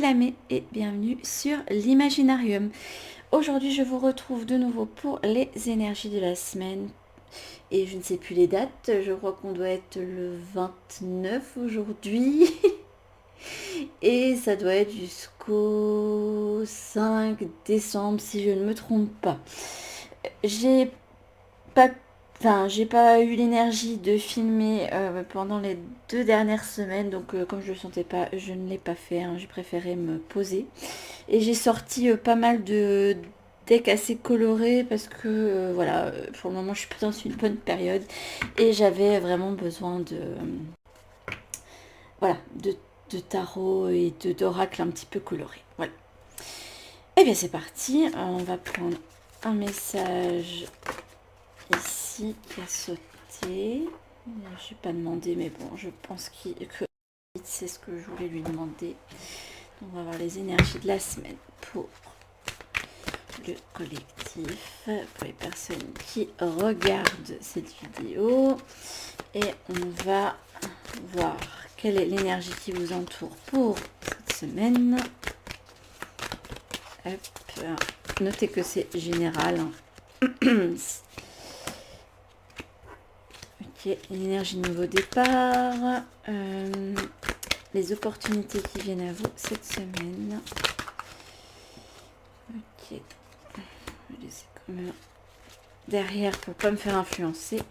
l'âme et bienvenue sur l'Imaginarium. Aujourd'hui je vous retrouve de nouveau pour les énergies de la semaine et je ne sais plus les dates, je crois qu'on doit être le 29 aujourd'hui et ça doit être jusqu'au 5 décembre si je ne me trompe pas. J'ai pas j'ai pas eu l'énergie de filmer pendant les 2 dernières semaines, donc comme je le sentais pas, je ne l'ai pas fait, hein. J'ai préféré me poser. Et j'ai sorti pas mal de decks assez colorés parce que voilà, pour le moment je suis pas dans une bonne période et j'avais vraiment besoin de voilà, de tarot et d'oracle un petit peu coloré. Voilà. Et bien c'est parti, on va prendre un message ici qui a sauté. Je n'ai pas demandé, mais bon, je pense que c'est ce que je voulais lui demander. On va voir les énergies de la semaine pour le collectif, pour les personnes qui regardent cette vidéo. Et on va voir quelle est l'énergie qui vous entoure pour cette semaine. Hop. Notez que c'est général. Ok, l'énergie de nouveau départ. Les opportunités qui viennent à vous cette semaine. Ok. Je vais laisser comme derrière pour ne pas me faire influencer.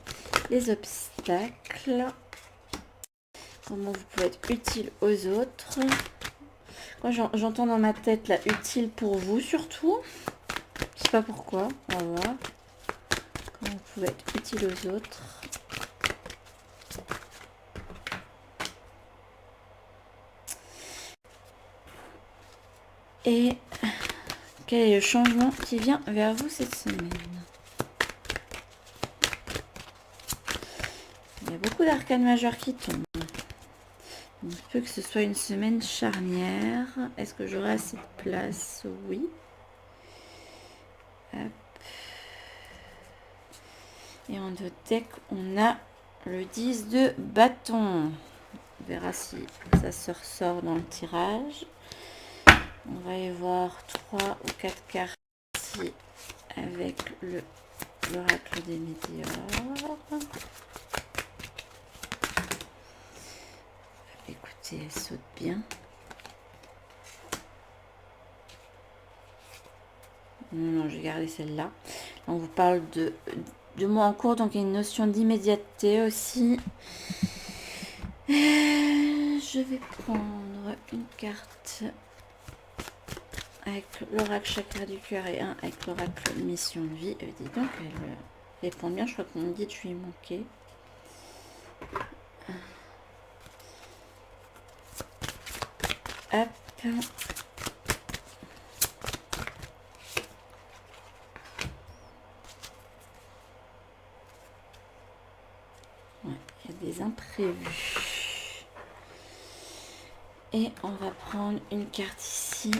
Les obstacles. Comment vous pouvez être utile aux autres. Moi j'entends dans ma tête là, utile pour vous surtout. Je sais pas pourquoi. On va voir. Comment vous pouvez être utile aux autres. Et quel est le changement qui vient vers vous cette semaine? Il y a beaucoup d'arcanes majeures qui tombent. Il peut que ce soit une semaine charnière. Est-ce que j'aurai assez de place? Oui. Hop. Et en deux decks, on a le 10 de bâton. On verra si ça se ressort dans le tirage. On va y voir 3 ou 4 cartes ici avec l'oracle des météores. Écoutez, elle saute bien. Non, j'ai gardé celle-là. On vous parle de mots en cours, donc il y a une notion d'immédiateté aussi. Je vais prendre une carte avec l'oracle chakra du cœur et un avec l'oracle mission de vie. Dis donc, elle répond bien. Je crois que mon guide, je lui ai manqué. Hop. Ouais, il y a des imprévus. Et on va prendre une carte ici.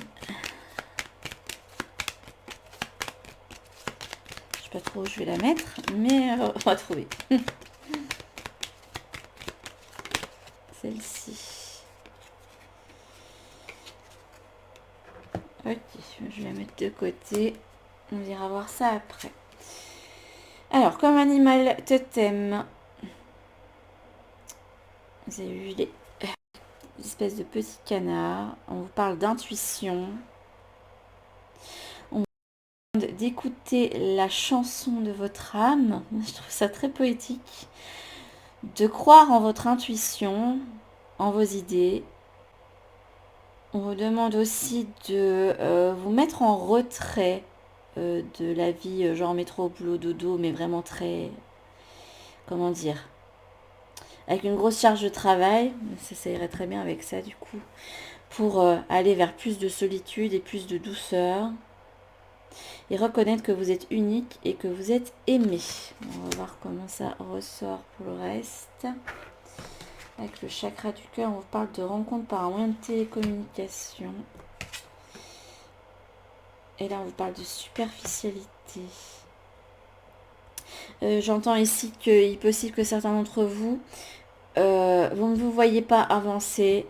Je sais pas trop où je vais la mettre, mais on va trouver. Celle-ci. Ok, je vais la mettre de côté. On ira voir ça après. Alors, comme animal totem, vous avez vu les espèces de petits canards. On vous parle d'intuition. On vous demande d'écouter la chanson de votre âme. Je trouve ça très poétique. De croire en votre intuition, en vos idées. On vous demande aussi de vous mettre en retrait de la vie, genre métro, boulot, dodo, mais vraiment très, comment dire, avec une grosse charge de travail. Ça irait très bien avec ça du coup, pour aller vers plus de solitude et plus de douceur. Et reconnaître que vous êtes unique et que vous êtes aimé. On va voir comment ça ressort pour le reste. Avec le chakra du cœur, on vous parle de rencontre par un moyen de télécommunication. Et là, on vous parle de superficialité. J'entends ici qu'il est possible que certains d'entre vous, vous ne vous voyez pas avancer.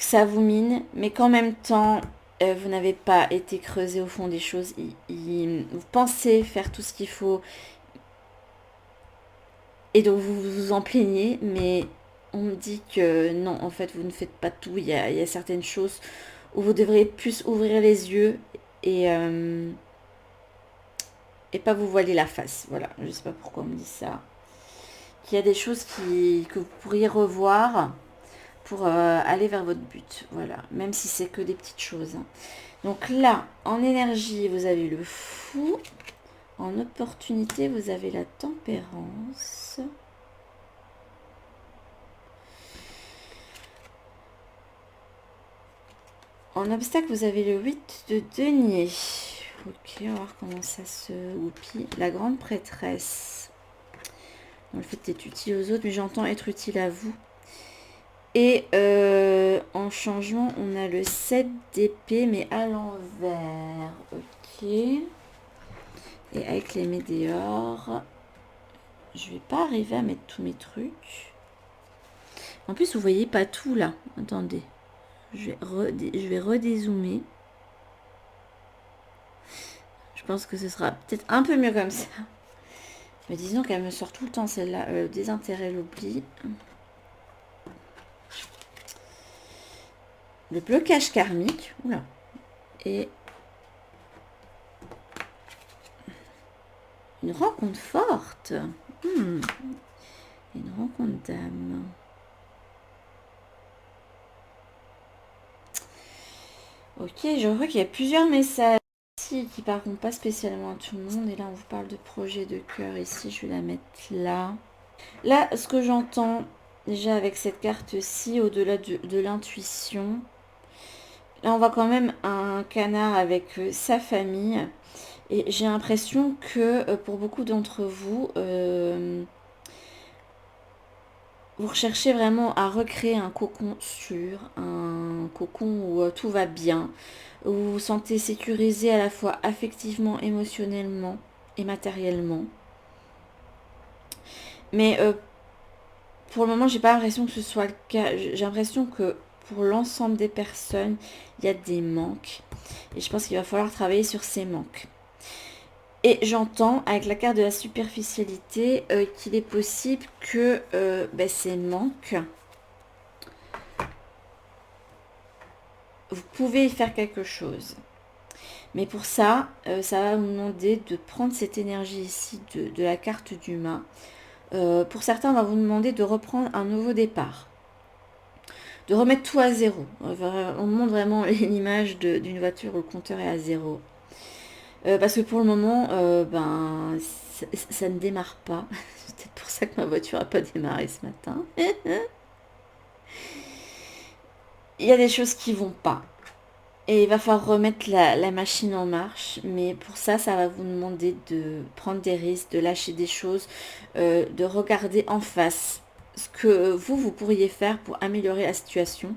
ça vous mine, mais qu'en même temps, vous n'avez pas été creusé au fond des choses. Vous pensez faire tout ce qu'il faut, et donc vous vous en plaignez, mais on me dit que non, en fait, vous ne faites pas tout. Il y a certaines choses où vous devriez plus ouvrir les yeux et, euh, et pas vous voiler la face. Voilà, je sais pas pourquoi on me dit ça. Qu'il y a des choses que vous pourriez revoir pour aller vers votre but. Voilà, même si c'est que des petites choses. Hein. Donc là, en énergie, vous avez le fou. En opportunité, vous avez la tempérance. En obstacle, vous avez le 8 de denier. Ok, on va voir comment ça se goupille. La grande prêtresse. Dans le fait d'être utile aux autres, mais j'entends être utile à vous. Et en changement, on a le 7 d'épée, mais à l'envers. Ok. Et avec les météores, je vais pas arriver à mettre tous mes trucs. En plus, vous voyez pas tout là. Attendez. Je vais redézoomer. Je pense que ce sera peut-être un peu mieux comme ça. Mais disons qu'elle me sort tout le temps celle-là. Le désintérêt, l'oubli. Le blocage karmique. Oula. Et une rencontre forte. Une rencontre d'âme. Ok, je vois qu'il y a plusieurs messages ici qui parlent pas spécialement à tout le monde. Et là, on vous parle de projet de cœur ici. Je vais la mettre là. Là, ce que j'entends déjà avec cette carte-ci, au-delà de l'intuition, là, on voit quand même un canard avec sa famille. Et j'ai l'impression que pour beaucoup d'entre vous, vous recherchez vraiment à recréer un cocon sûr, un cocon où tout va bien, où vous vous sentez sécurisé à la fois affectivement, émotionnellement et matériellement. Mais pour le moment, j'ai pas l'impression que ce soit le cas. J'ai l'impression que pour l'ensemble des personnes, il y a des manques. Et je pense qu'il va falloir travailler sur ces manques. Et j'entends, avec la carte de la superficialité, qu'il est possible que ces manques, vous pouvez y faire quelque chose. Mais pour ça, ça va vous demander de prendre cette énergie ici de la carte du mât. Pour certains, on va vous demander de reprendre un nouveau départ. De remettre tout à zéro. On montre vraiment l'image d'une voiture où le compteur est à zéro. Parce que pour le moment, ça ne démarre pas. C'est peut-être pour ça que ma voiture n'a pas démarré ce matin. Il y a des choses qui vont pas. Et il va falloir remettre la machine en marche. Mais pour ça, ça va vous demander de prendre des risques, de lâcher des choses, de regarder en face ce que vous pourriez faire pour améliorer la situation.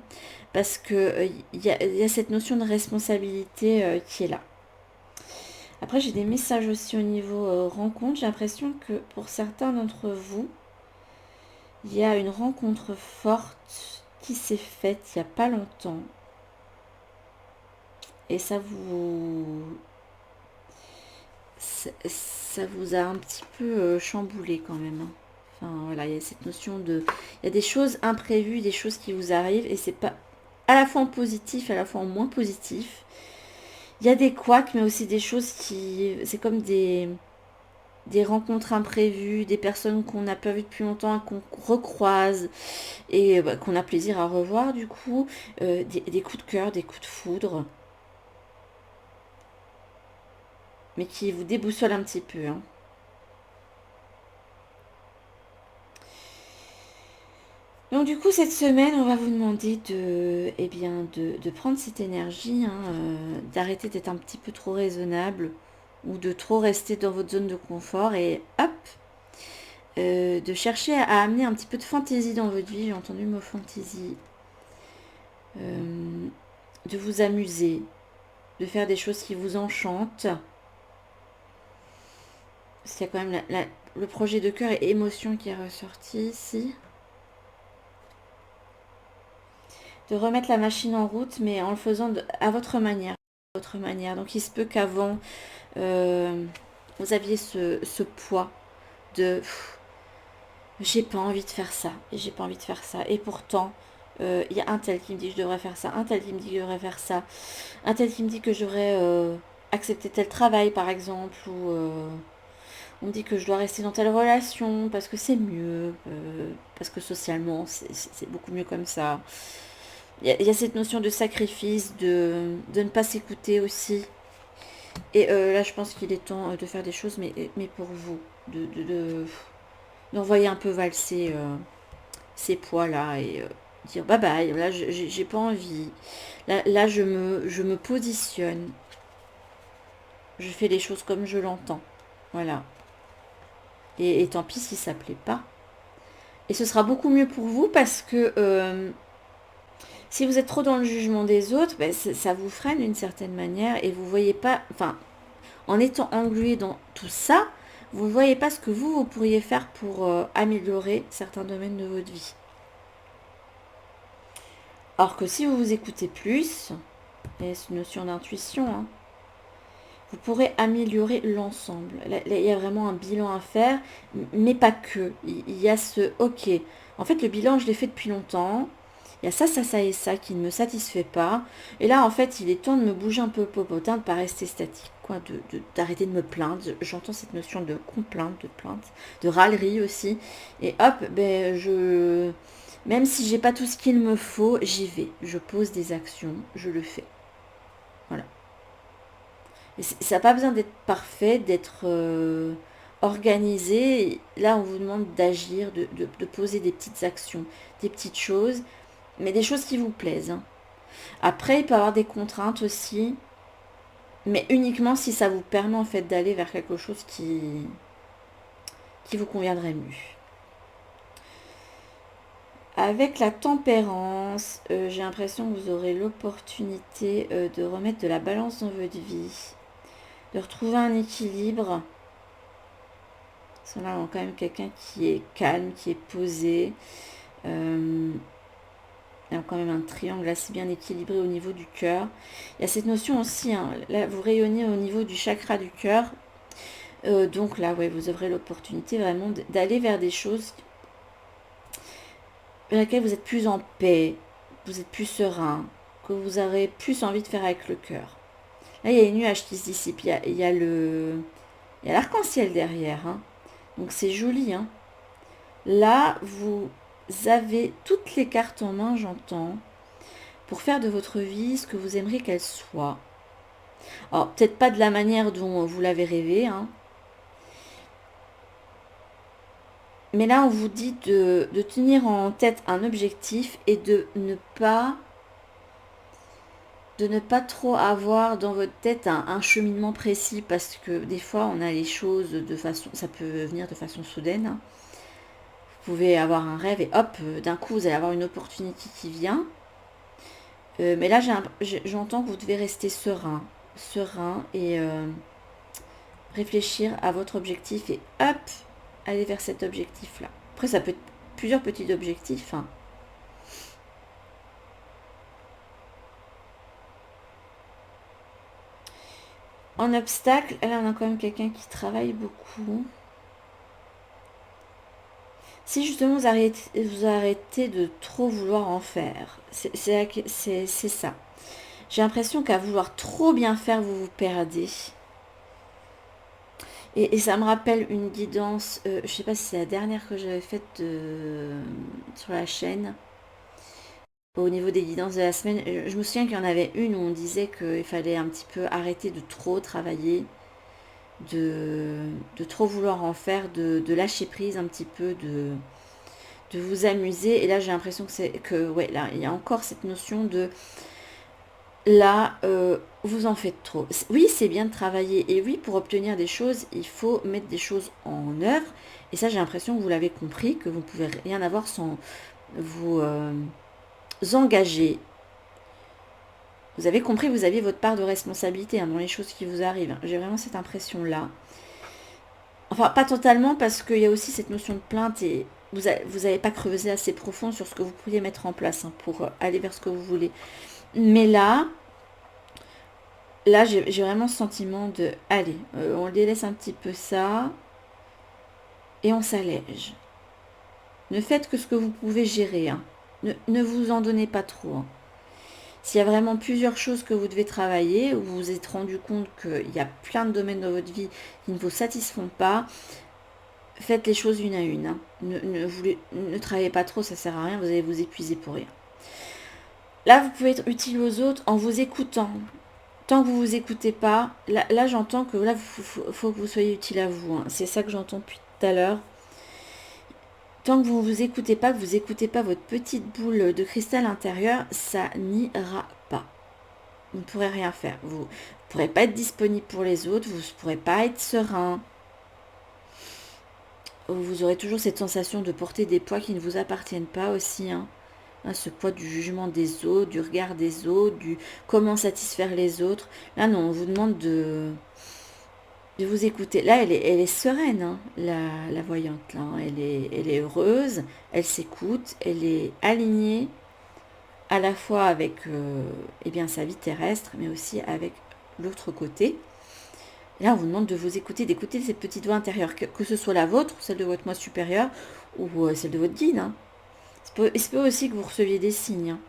Parce que y a cette notion de responsabilité qui est là. Après, j'ai des messages aussi au niveau rencontre. J'ai l'impression que pour certains d'entre vous, il y a une rencontre forte qui s'est faite il n'y a pas longtemps. Et ça vous a un petit peu chamboulé quand même. Hein. Enfin voilà, il y a cette notion de... Il y a des choses imprévues, des choses qui vous arrivent et c'est pas à la fois en positif, à la fois en moins positif. Il y a des couacs, mais aussi des choses qui... C'est comme des rencontres imprévues, des personnes qu'on n'a pas vues depuis longtemps et qu'on recroise et qu'on a plaisir à revoir du coup, des coups de cœur, des coups de foudre, mais qui vous déboussolent un petit peu. Hein. Donc du coup, cette semaine, on va vous demander de prendre cette énergie, hein, d'arrêter d'être un petit peu trop raisonnable ou de trop rester dans votre zone de confort et hop, de chercher à amener un petit peu de fantaisie dans votre vie. J'ai entendu le mot fantaisie. De vous amuser, de faire des choses qui vous enchantent. Parce qu'il y a quand même le projet de cœur et émotion qui est ressorti ici. de remettre la machine en route, mais en le faisant à votre manière. Donc il se peut qu'avant, vous aviez ce poids de j'ai pas envie de faire ça, et j'ai pas envie de faire ça. Et pourtant, il y a un tel qui me dit que je devrais faire ça, un tel qui me dit que je devrais faire ça, un tel qui me dit que je devrais accepter tel travail, par exemple, ou on me dit que je dois rester dans telle relation parce que c'est mieux, parce que socialement, c'est beaucoup mieux comme ça. Il y a cette notion de sacrifice, de ne pas s'écouter aussi. Et là, je pense qu'il est temps de faire des choses, mais pour vous, d'envoyer un peu valser ces poids-là et dire bye bye, là, j'ai pas envie. Là je me positionne. Je fais les choses comme je l'entends. Voilà. Et tant pis si ça plaît pas. Et ce sera beaucoup mieux pour vous parce que si vous êtes trop dans le jugement des autres, ben, ça vous freine d'une certaine manière et vous voyez pas, enfin, en étant englué dans tout ça, vous ne voyez pas ce que vous pourriez faire pour améliorer certains domaines de votre vie. Alors que si vous vous écoutez plus, et c'est une notion d'intuition, hein, vous pourrez améliorer l'ensemble. Là, il y a vraiment un bilan à faire, mais pas que. Il y a ce ok. En fait, le bilan, je l'ai fait depuis longtemps. Il y a ça, ça, ça et ça qui ne me satisfait pas. Et là, en fait, il est temps de me bouger un peu le popotin, de ne pas rester statique, quoi, d'arrêter de me plaindre. J'entends cette notion de complainte, de plainte, de râlerie aussi. Et hop, ben, même si j'ai pas tout ce qu'il me faut, j'y vais. Je pose des actions, je le fais. Voilà. Et ça n'a pas besoin d'être parfait, d'être organisé. Là, on vous demande d'agir, de poser des petites actions, des petites choses, mais des choses qui vous plaisent, hein. Après, il peut y avoir des contraintes aussi, mais uniquement si ça vous permet en fait d'aller vers quelque chose qui vous conviendrait mieux. Avec la tempérance, j'ai l'impression que vous aurez l'opportunité de remettre de la balance dans votre vie, de retrouver un équilibre. Là, on a quand même quelqu'un qui est calme, qui est posé. Il y a quand même un triangle assez bien équilibré au niveau du cœur. Il y a cette notion aussi, hein, là, vous rayonnez au niveau du chakra du cœur. Donc là, ouais, vous aurez l'opportunité vraiment d'aller vers des choses dans lesquelles vous êtes plus en paix, vous êtes plus serein, que vous aurez plus envie de faire avec le cœur. Là, il y a les nuages qui se dissipent. Il y a l'arc-en-ciel derrière, hein. Donc c'est joli, hein. Là, vous avez toutes les cartes en main, j'entends, pour faire de votre vie ce que vous aimeriez qu'elle soit. Alors, peut-être pas de la manière dont vous l'avez rêvé, hein. Mais là, on vous dit de tenir en tête un objectif et de ne pas trop avoir dans votre tête un cheminement précis, parce que des fois, on a les choses de façon, ça peut venir de façon soudaine, hein. Vous pouvez avoir un rêve et hop, d'un coup, vous allez avoir une opportunité qui vient. Mais là, j'entends que vous devez rester serein et réfléchir à votre objectif et hop, aller vers cet objectif-là. Après, ça peut être plusieurs petits objectifs, hein. En obstacle, là, on a quand même quelqu'un qui travaille beaucoup. Si justement vous arrêtez de trop vouloir en faire, c'est ça. J'ai l'impression qu'à vouloir trop bien faire, vous vous perdez. Et ça me rappelle une guidance, je ne sais pas si c'est la dernière que j'avais faite sur la chaîne, au niveau des guidances de la semaine. Je me souviens qu'il y en avait une où on disait qu'il fallait un petit peu arrêter de trop travailler, de trop vouloir en faire, de lâcher prise un petit peu, de vous amuser. Et là, j'ai l'impression ouais, là, il y a encore cette notion de là, vous en faites trop. Oui, c'est bien de travailler. Et oui, pour obtenir des choses, il faut mettre des choses en œuvre. Et ça, j'ai l'impression que vous l'avez compris, que vous ne pouvez rien avoir sans vous engager. Vous avez compris, vous aviez votre part de responsabilité, hein, dans les choses qui vous arrivent. J'ai vraiment cette impression-là. Enfin, pas totalement, parce qu'il y a aussi cette notion de plainte et vous n'avez pas creusé assez profond sur ce que vous pourriez mettre en place hein, pour aller vers ce que vous voulez. Mais là j'ai vraiment ce sentiment de, allez, on délaisse un petit peu ça et on s'allège. Ne faites que ce que vous pouvez gérer. Hein. Ne vous en donnez pas trop. Hein. S'il y a vraiment plusieurs choses que vous devez travailler, ou vous vous êtes rendu compte qu'il y a plein de domaines dans votre vie qui ne vous satisfont pas, faites les choses une à une. Hein. Ne travaillez pas trop, ça sert à rien, vous allez vous épuiser pour rien. Là, vous pouvez être utile aux autres en vous écoutant. Tant que vous vous écoutez pas, là j'entends que là, faut que vous soyez utile à vous. Hein. C'est ça que j'entends depuis tout à l'heure. Tant que vous ne vous écoutez pas, que vous n'écoutez pas votre petite boule de cristal intérieur, ça n'ira pas. Vous ne pourrez rien faire. Vous ne pourrez pas être disponible pour les autres, vous ne pourrez pas être serein. Vous aurez toujours cette sensation de porter des poids qui ne vous appartiennent pas aussi. Hein. Ce poids du jugement des autres, du regard des autres, du comment satisfaire les autres. Là, non, on vous demande de vous écouter. Là, elle est sereine, hein, la voyante. Là, hein. Elle est heureuse, elle s'écoute, elle est alignée à la fois avec eh bien, sa vie terrestre, mais aussi avec l'autre côté. Et là, on vous demande de vous écouter, d'écouter cette petite voix intérieure, que ce soit la vôtre, celle de votre moi supérieur, ou celle de votre guide. Hein. Il se peut aussi que vous receviez des signes. Hein.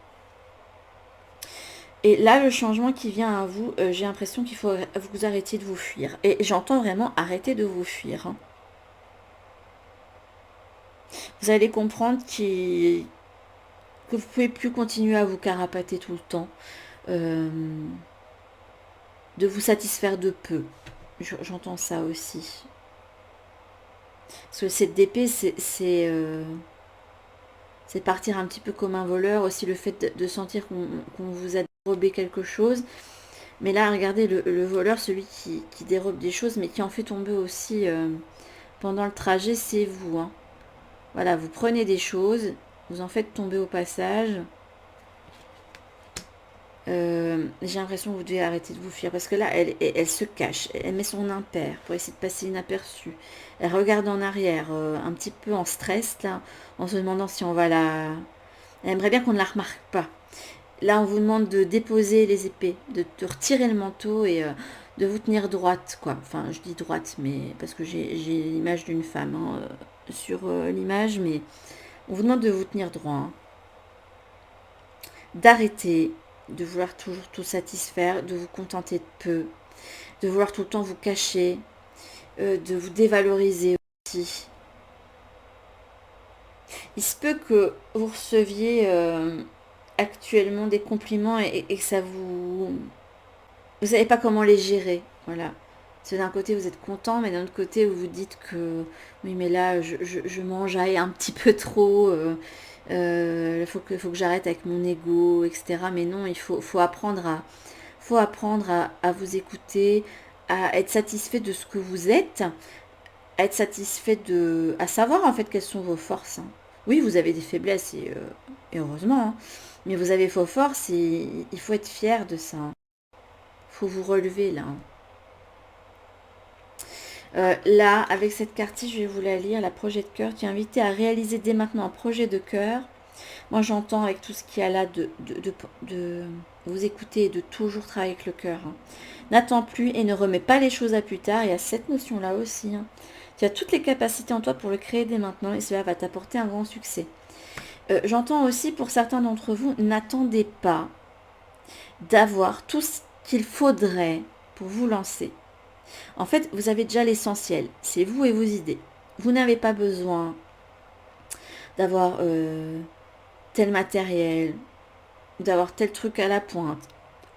Et là, le changement qui vient à vous, j'ai l'impression qu'il faut que vous arrêtiez de vous fuir. Et j'entends vraiment arrêter de vous fuir. Hein. Vous allez comprendre que vous ne pouvez plus continuer à vous carapater tout le temps. De vous satisfaire de peu. J'entends ça aussi. Parce que cette d'épée, c'est partir un petit peu comme un voleur. Aussi le fait de sentir qu'on vous a dérobé quelque chose. Mais là, regardez, le voleur, celui qui dérobe des choses, mais qui en fait tomber aussi pendant le trajet, c'est vous. Hein. Voilà, vous prenez des choses, vous en faites tomber au passage. J'ai l'impression que vous devez arrêter de vous fuir. Parce que là, elle se cache. Elle met son impair pour essayer de passer inaperçue. Elle regarde en arrière, un petit peu en stress, là, en se demandant si on va la... Elle aimerait bien qu'on ne la remarque pas. Là, on vous demande de déposer les épées, de retirer le manteau et de vous tenir droite, quoi. Enfin, je dis droite, mais parce que j'ai l'image d'une femme hein, sur l'image, mais on vous demande de vous tenir droit. Hein. D'arrêter de vouloir toujours tout satisfaire, de vous contenter de peu, de vouloir tout le temps vous cacher, de vous dévaloriser aussi. Il se peut que vous receviez actuellement des compliments et que ça vous... Vous savez pas comment les gérer, voilà. C'est d'un côté vous êtes content, mais d'un autre côté vous vous dites que oui mais là je m'enjaille un petit peu trop, faut que j'arrête avec mon ego, etc. Mais non, il faut apprendre à vous écouter, à être satisfait de ce que vous êtes, à être satisfait à savoir en fait quelles sont vos forces. Hein. Oui, vous avez des faiblesses et heureusement, hein, mais vous avez vos forces et il faut être fier de ça. Il faut vous relever là. Là, avec cette carte, je vais vous la lire, la projet de cœur. Tu es invité à réaliser dès maintenant un projet de cœur. Moi, j'entends avec tout ce qu'il y a là de vous écouter et de toujours travailler avec le cœur. Hein. N'attends plus et ne remets pas les choses à plus tard. Il y a cette notion-là aussi. Hein. Tu as toutes les capacités en toi pour le créer dès maintenant et cela va t'apporter un grand succès. J'entends aussi pour certains d'entre vous, n'attendez pas d'avoir tout ce qu'il faudrait pour vous lancer. En fait, vous avez déjà l'essentiel. C'est vous et vos idées. Vous n'avez pas besoin d'avoir tel matériel, ou d'avoir tel truc à la pointe,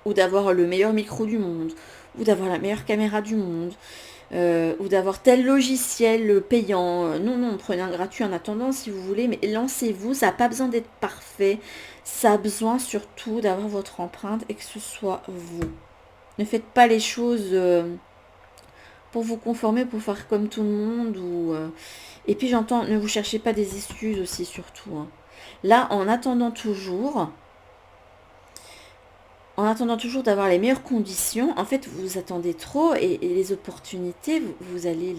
ou d'avoir le meilleur micro du monde, ou d'avoir la meilleure caméra du monde, ou d'avoir tel logiciel payant. Non, prenez un gratuit en attendant si vous voulez, mais lancez-vous, ça n'a pas besoin d'être parfait, ça a besoin surtout d'avoir votre empreinte et que ce soit vous. Ne faites pas les choses pour vous conformer, pour faire comme tout le monde. Et puis j'entends, ne vous cherchez pas des excuses aussi surtout. Hein. Là, en attendant toujours d'avoir les meilleures conditions, en fait, vous attendez trop et les opportunités, vous allez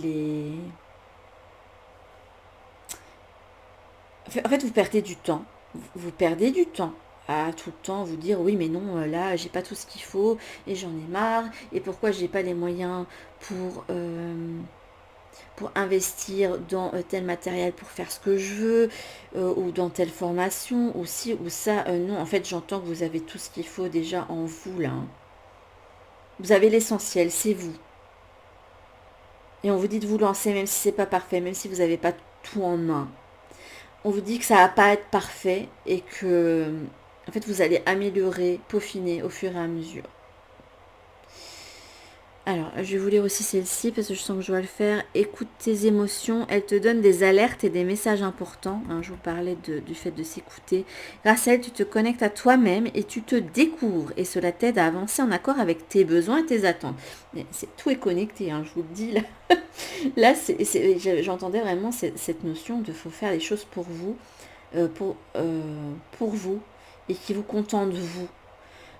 En fait, vous perdez du temps. Vous perdez du temps à tout le temps vous dire oui mais non là j'ai pas tout ce qu'il faut et j'en ai marre et pourquoi j'ai pas les moyens pour investir dans tel matériel pour faire ce que je veux ou dans telle formation ou ci ou ça. Non, en fait j'entends que vous avez tout ce qu'il faut déjà en vous là, hein. Vous avez l'essentiel, c'est vous. Et on vous dit de vous lancer même si c'est pas parfait, même si vous n'avez pas tout en main. On vous dit que ça va pas être parfait et que en fait vous allez améliorer, peaufiner au fur et à mesure. Alors, je vais vous lire aussi celle-ci parce que je sens que je dois le faire. Écoute tes émotions, elles te donnent des alertes et des messages importants. Hein, je vous parlais du fait de s'écouter. Grâce à elle, tu te connectes à toi-même et tu te découvres. Et cela t'aide à avancer en accord avec tes besoins et tes attentes. Tout est connecté, hein, je vous le dis. Là, j'entendais vraiment cette notion de faut faire les choses pour vous, pour vous, et qui vous contentent vous.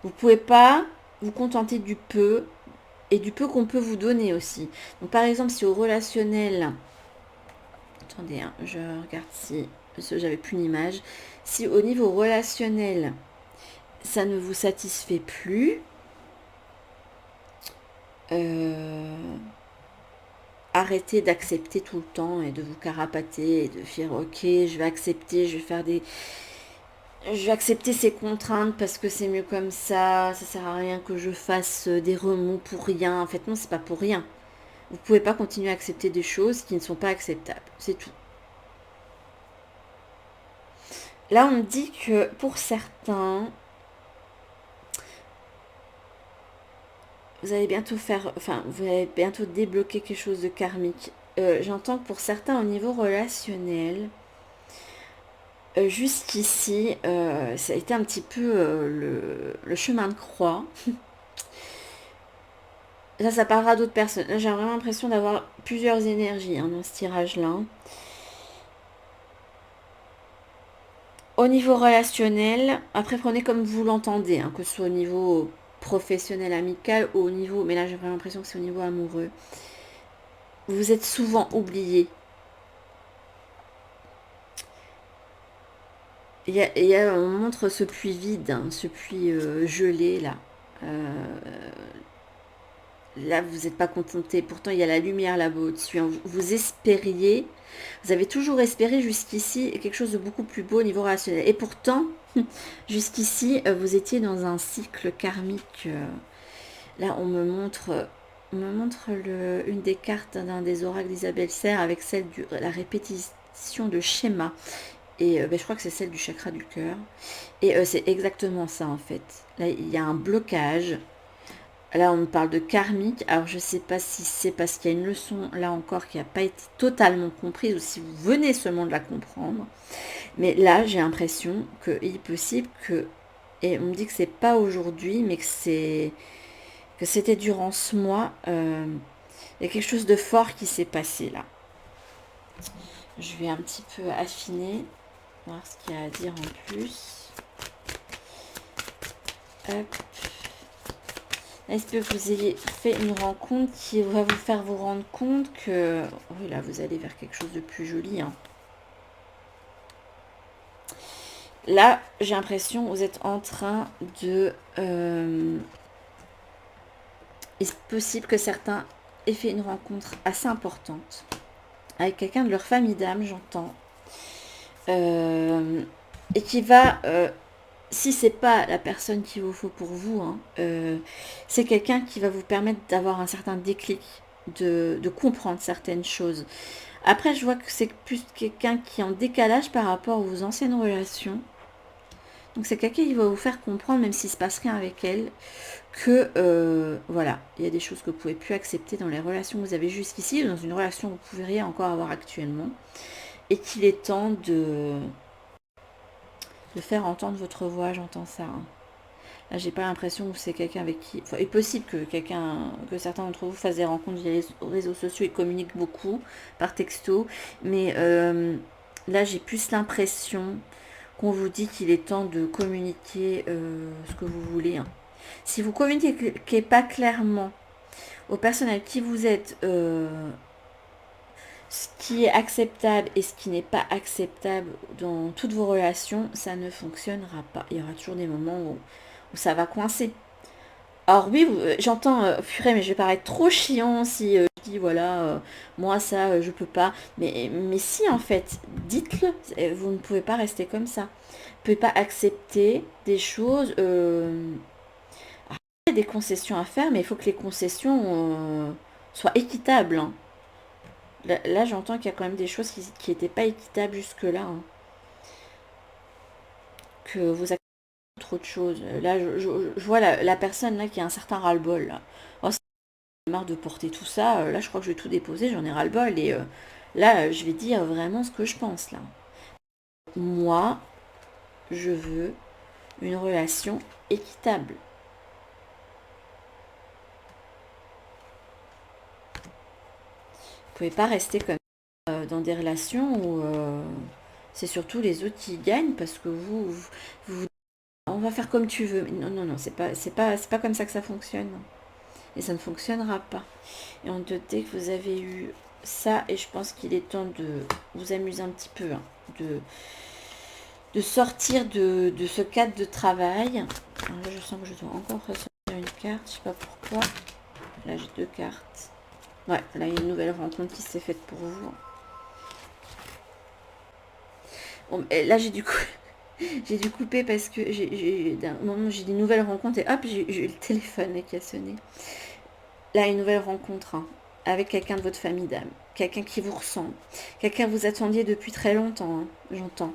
Vous ne pouvez pas vous contenter du peu et du peu qu'on peut vous donner aussi. Donc par exemple, si au relationnel, attendez, hein, je regarde si, parce que j'avais plus une image, si au niveau relationnel, ça ne vous satisfait plus, arrêtez d'accepter tout le temps et de vous carapater et de faire ok, je vais accepter, je vais accepter ces contraintes parce que c'est mieux comme ça sert à rien que je fasse des remous pour rien. En fait, non, c'est pas pour rien. Vous ne pouvez pas continuer à accepter des choses qui ne sont pas acceptables. C'est tout. Là, on me dit que pour certains, vous allez bientôt débloquer quelque chose de karmique. J'entends que pour certains, au niveau relationnel, jusqu'ici, ça a été un petit peu le chemin de croix. Ça parlera d'autres personnes. Là, j'ai vraiment l'impression d'avoir plusieurs énergies dans ce tirage-là. Au niveau relationnel, après prenez comme vous l'entendez, que ce soit au niveau professionnel, amical ou au niveau, mais là j'ai vraiment l'impression que c'est au niveau amoureux. Vous êtes souvent oublié. On montre ce puits vide, ce puits gelé là. Là, vous n'êtes pas contenté. Pourtant, il y a la lumière là-bas au-dessus. Vous espériez, vous avez toujours espéré jusqu'ici quelque chose de beaucoup plus beau au niveau relationnel. Et pourtant, jusqu'ici, vous étiez dans un cycle karmique. Là, on me montre une des cartes d'un des oracles d'Isabelle Serre avec celle de la répétition de schéma. Et je crois que c'est celle du chakra du cœur. Et c'est exactement ça en fait. Là, il y a un blocage. Là, on me parle de karmique. Alors, je ne sais pas si c'est parce qu'il y a une leçon, là encore, qui n'a pas été totalement comprise ou si vous venez seulement de la comprendre. Mais là, j'ai l'impression qu'il est possible que... Et on me dit que c'est pas aujourd'hui, mais que c'était durant ce mois. Il y a quelque chose de fort qui s'est passé là. Je vais un petit peu affiner, voir ce qu'il y a à dire en plus. Hop. Est-ce que vous ayez fait une rencontre qui va vous faire vous rendre compte que... Oui, là, vous allez vers quelque chose de plus joli. Là, j'ai l'impression que vous êtes en train de... Il est possible que certains aient fait une rencontre assez importante avec quelqu'un de leur famille d'âme, j'entends. Et qui va... si c'est pas la personne qu'il vous faut pour vous, c'est quelqu'un qui va vous permettre d'avoir un certain déclic, de comprendre certaines choses. Après, je vois que c'est plus quelqu'un qui est en décalage par rapport aux anciennes relations. Donc c'est quelqu'un qui va vous faire comprendre, même s'il ne se passe rien avec elle, que voilà, il y a des choses que vous ne pouvez plus accepter dans les relations que vous avez jusqu'ici, ou dans une relation que vous ne pouvez rien encore avoir actuellement, et qu'il est temps de faire entendre votre voix, j'entends ça. Là, j'ai pas l'impression que c'est quelqu'un avec qui... Enfin, il est possible que certains d'entre vous fassent des rencontres via les réseaux sociaux et communiquent beaucoup par texto, mais là, j'ai plus l'impression qu'on vous dit qu'il est temps de communiquer ce que vous voulez. Si vous communiquez pas clairement aux personnes avec qui vous êtes, Ce qui est acceptable et ce qui n'est pas acceptable dans toutes vos relations, ça ne fonctionnera pas. Il y aura toujours des moments où ça va coincer. Alors oui, j'entends, purée, mais je vais paraître trop chiant si je dis, voilà, moi ça, je peux pas. Mais si, en fait, dites-le, vous ne pouvez pas rester comme ça. Vous ne pouvez pas accepter des choses. Il y a des concessions à faire, mais il faut que les concessions soient équitables, hein. Là, j'entends qu'il y a quand même des choses qui n'étaient pas équitables jusque-là, hein. Que vous acceptez trop de choses. Là, je vois la personne là qui a un certain ras-le-bol, là. Oh, c'est marre de porter tout ça. Là, je crois que je vais tout déposer, j'en ai ras-le-bol. Et là, je vais dire vraiment ce que je pense, là. Moi, je veux une relation équitable. Vous pouvez pas rester comme dans des relations où c'est surtout les autres qui gagnent parce que vous on va faire comme tu veux. Non, non, non, c'est pas comme ça que ça fonctionne. Et ça ne fonctionnera pas. Et on te dit que vous avez eu ça et je pense qu'il est temps de vous amuser un petit peu, hein, de sortir de ce cadre de travail. Alors là, je sens que je dois encore ressortir une carte, je sais pas pourquoi. Là, j'ai 2 cartes. Ouais, là, il y a une nouvelle rencontre qui s'est faite pour vous. Bon, là, j'ai dû couper parce que d'un moment, j'ai des nouvelles rencontres et hop, j'ai eu le téléphone qui a sonné. Là, une nouvelle rencontre, hein, avec quelqu'un de votre famille d'âme. Quelqu'un qui vous ressemble. Quelqu'un que vous attendiez depuis très longtemps, hein, j'entends.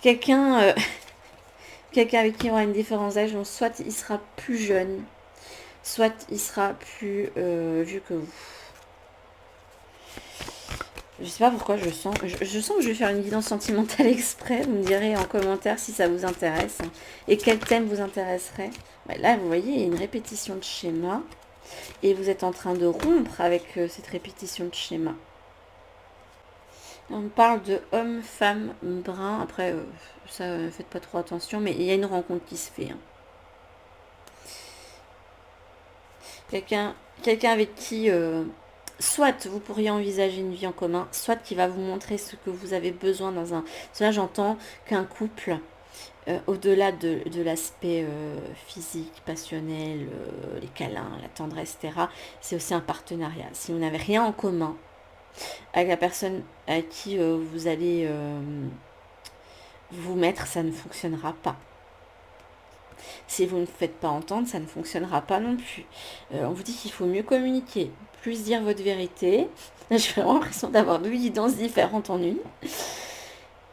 Quelqu'un quelqu'un avec qui il y aura une différence d'âge. Donc soit il sera plus jeune, soit il sera plus vieux que vous. Je sais pas pourquoi je sens que je vais faire une guidance sentimentale exprès. Vous me direz en commentaire si ça vous intéresse, hein, et quel thème vous intéresserait. Ouais, là, vous voyez, il y a une répétition de schéma. Et vous êtes en train de rompre avec cette répétition de schéma. On parle de homme, femme, brun. Après, ça, faites pas trop attention, mais il y a une rencontre qui se fait, hein. Quelqu'un avec qui, soit vous pourriez envisager une vie en commun, soit qui va vous montrer ce que vous avez besoin dans un... Cela, j'entends qu'un couple, au-delà de l'aspect physique, passionnel, les câlins, la tendresse, etc., c'est aussi un partenariat. Si vous n'avez rien en commun avec la personne à qui vous allez vous mettre, ça ne fonctionnera pas. Si vous ne faites pas entendre, ça ne fonctionnera pas non plus. On vous dit qu'il faut mieux communiquer, plus dire votre vérité. J'ai vraiment l'impression d'avoir 2 guidances différentes en une.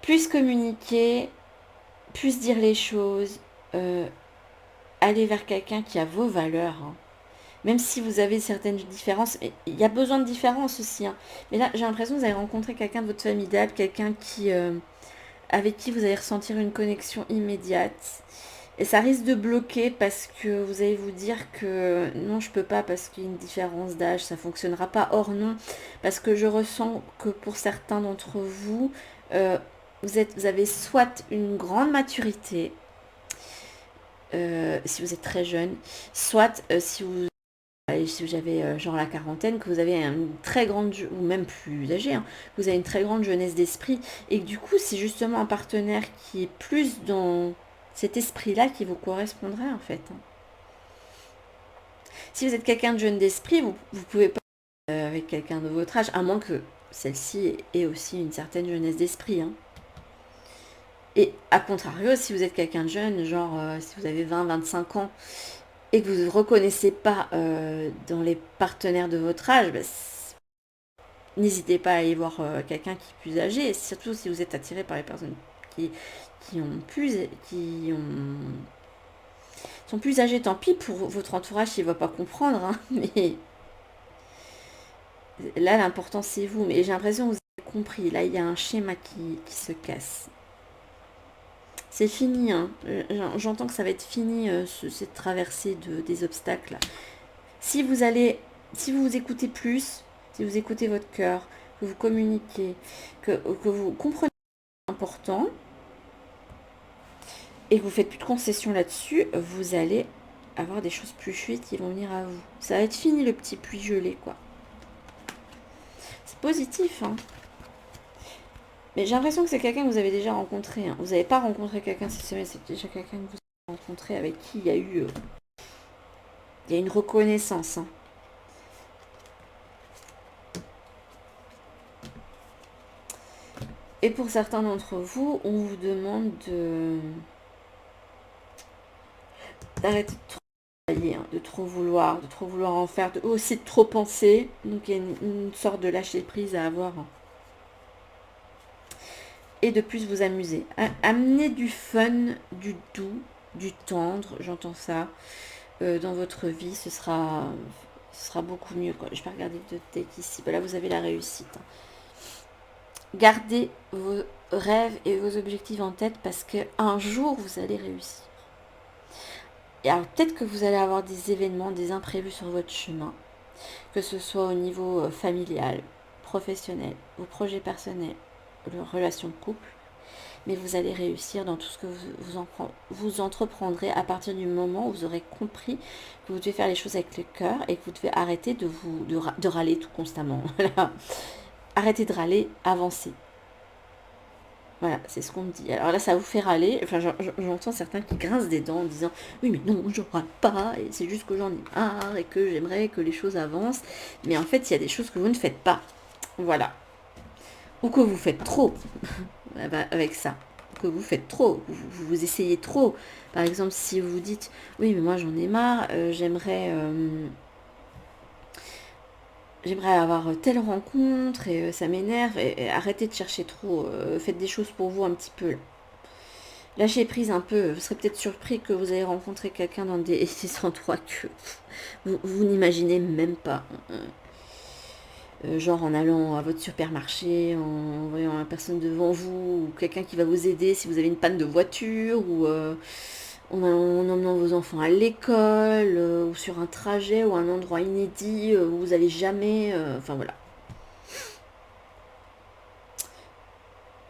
Plus communiquer, plus dire les choses, aller vers quelqu'un qui a vos valeurs, hein. Même si vous avez certaines différences, il y a besoin de différences aussi, hein. Mais là, j'ai l'impression que vous avez rencontré quelqu'un de votre famille d'âme, quelqu'un avec qui vous allez ressentir une connexion immédiate. Et ça risque de bloquer parce que vous allez vous dire que non, je peux pas parce qu'il y a une différence d'âge, ça fonctionnera pas. Or non, parce que je ressens que pour certains d'entre vous, vous avez soit une grande maturité, si vous êtes très jeune, soit si vous avez genre la quarantaine, que vous avez une très grande, ou même plus âgé, hein, vous avez une très grande jeunesse d'esprit, et que du coup, c'est justement un partenaire qui est plus dans cet esprit-là qui vous correspondrait en fait, hein. Si vous êtes quelqu'un de jeune d'esprit, vous pouvez pas avec quelqu'un de votre âge, à moins que celle-ci ait aussi une certaine jeunesse d'esprit, hein. Et à contrario, si vous êtes quelqu'un de jeune, genre si vous avez 20-25 ans, et que vous ne reconnaissez pas dans les partenaires de votre âge, bah, n'hésitez pas à aller voir quelqu'un qui est plus âgé, surtout si vous êtes attiré par les personnes qui sont plus âgées. Tant pis pour votre entourage s'il ne va pas comprendre, hein, mais là l'important c'est vous. Mais j'ai l'impression que vous avez compris, là il y a un schéma qui se casse. C'est fini, hein. J'entends que ça va être fini, cette traversée des obstacles. Si vous vous écoutez plus, si vous écoutez votre cœur, que vous communiquez, que vous comprenez ce qui est important, et que vous faites plus de concessions là-dessus, vous allez avoir des choses plus fluides qui vont venir à vous. Ça va être fini le petit pluie gelé, quoi. C'est positif, hein. Mais j'ai l'impression que c'est quelqu'un que vous avez déjà rencontré. Hein. Vous n'avez pas rencontré quelqu'un cette semaine, c'est déjà quelqu'un que vous avez rencontré avec qui il y a eu... il y a une reconnaissance. Hein. Et pour certains d'entre vous, on vous demande d'arrêter de trop travailler, hein, de trop vouloir en faire, aussi de trop penser. Donc il y a une sorte de lâcher prise à avoir. Hein. Et de plus vous amuser. Amener du fun, du doux, du tendre, j'entends ça, dans votre vie, ce sera beaucoup mieux. Quoi. Je vais regarder de tête ici. Là, vous avez la réussite. Hein. Gardez vos rêves et vos objectifs en tête parce qu'un jour, vous allez réussir. Et alors, peut-être que vous allez avoir des événements, des imprévus sur votre chemin, que ce soit au niveau familial, professionnel, vos projets personnels, leurs relations de couple, mais vous allez réussir dans tout ce que vous entreprendrez à partir du moment où vous aurez compris que vous devez faire les choses avec le cœur et que vous devez arrêter de râler tout constamment. Voilà. Arrêtez de râler, avancez. Voilà, c'est ce qu'on me dit. Alors là, ça vous fait râler. Enfin, j'entends certains qui grincent des dents en disant « Oui, mais non, je râle pas, et c'est juste que j'en ai marre, et que j'aimerais que les choses avancent. » Mais en fait, il y a des choses que vous ne faites pas. Voilà. Ou que vous faites trop avec ça. Que vous faites trop. Vous essayez trop. Par exemple, si vous vous dites « Oui, mais moi, j'en ai marre, j'aimerais avoir telle rencontre et ça m'énerve. Et arrêtez de chercher trop. Faites des choses pour vous un petit peu. Là. Lâchez prise un peu. Vous serez peut-être surpris que vous ayez rencontré quelqu'un dans des endroits que vous n'imaginez même pas. Genre en allant à votre supermarché, en voyant la personne devant vous, ou quelqu'un qui va vous aider si vous avez une panne de voiture, ou en emmenant vos enfants à l'école, ou sur un trajet, ou un endroit inédit, où vous n'allez jamais... enfin voilà.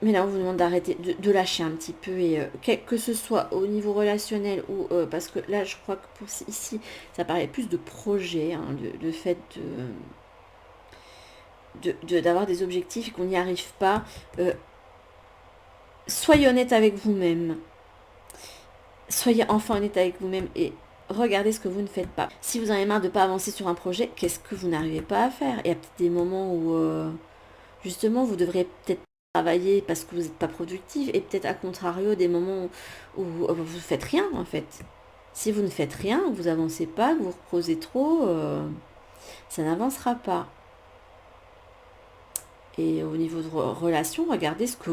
Mais là, on vous demande d'arrêter, de lâcher un petit peu, et que ce soit au niveau relationnel, ou... parce que là, je crois que pour ici, ça parlait plus de projet, hein, de fait d'avoir des objectifs et qu'on n'y arrive pas. Soyez honnête avec vous-même. Soyez enfin honnête avec vous-même et regardez ce que vous ne faites pas. Si vous en avez marre de ne pas avancer sur un projet, qu'est-ce que vous n'arrivez pas à faire? Il y a peut-être des moments où, justement, vous devrez peut-être travailler parce que vous n'êtes pas productif et peut-être à contrario des moments où vous ne faites rien, en fait. Si vous ne faites rien, vous avancez pas, que vous reposez trop, ça n'avancera pas. Et au niveau de relation, regardez ce que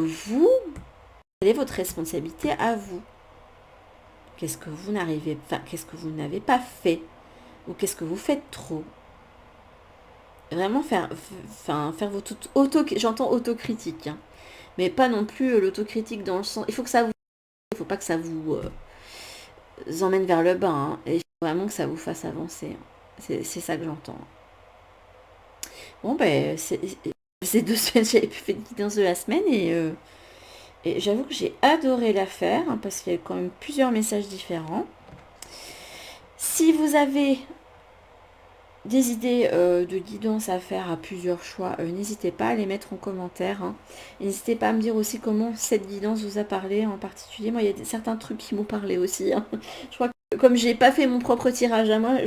quelle est votre responsabilité à vous. Qu'est-ce que vous qu'est-ce que vous n'avez pas fait? Ou qu'est-ce que vous faites trop? Vraiment faire votre j'entends autocritique, hein. Mais pas non plus l'autocritique dans le sens, il faut pas que ça vous emmène vers le bas, hein. Et il faut vraiment que ça vous fasse avancer. Hein. C'est ça que j'entends. Bon, ben, ces 2 semaines, j'avais fait une guidance de la semaine et j'avoue que j'ai adoré la faire, hein, parce qu'il y a quand même plusieurs messages différents. Si vous avez des idées de guidance à faire à plusieurs choix, n'hésitez pas à les mettre en commentaire. Hein. N'hésitez pas à me dire aussi comment cette guidance vous a parlé en particulier. Moi, il y a certains trucs qui m'ont parlé aussi. Hein. Je crois que comme j'ai pas fait mon propre tirage à moi,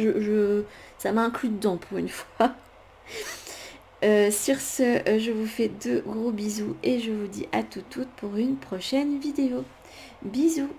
ça m'a inclus dedans pour une fois. Sur ce, je vous fais de gros bisous et je vous dis à toutes pour une prochaine vidéo. Bisous!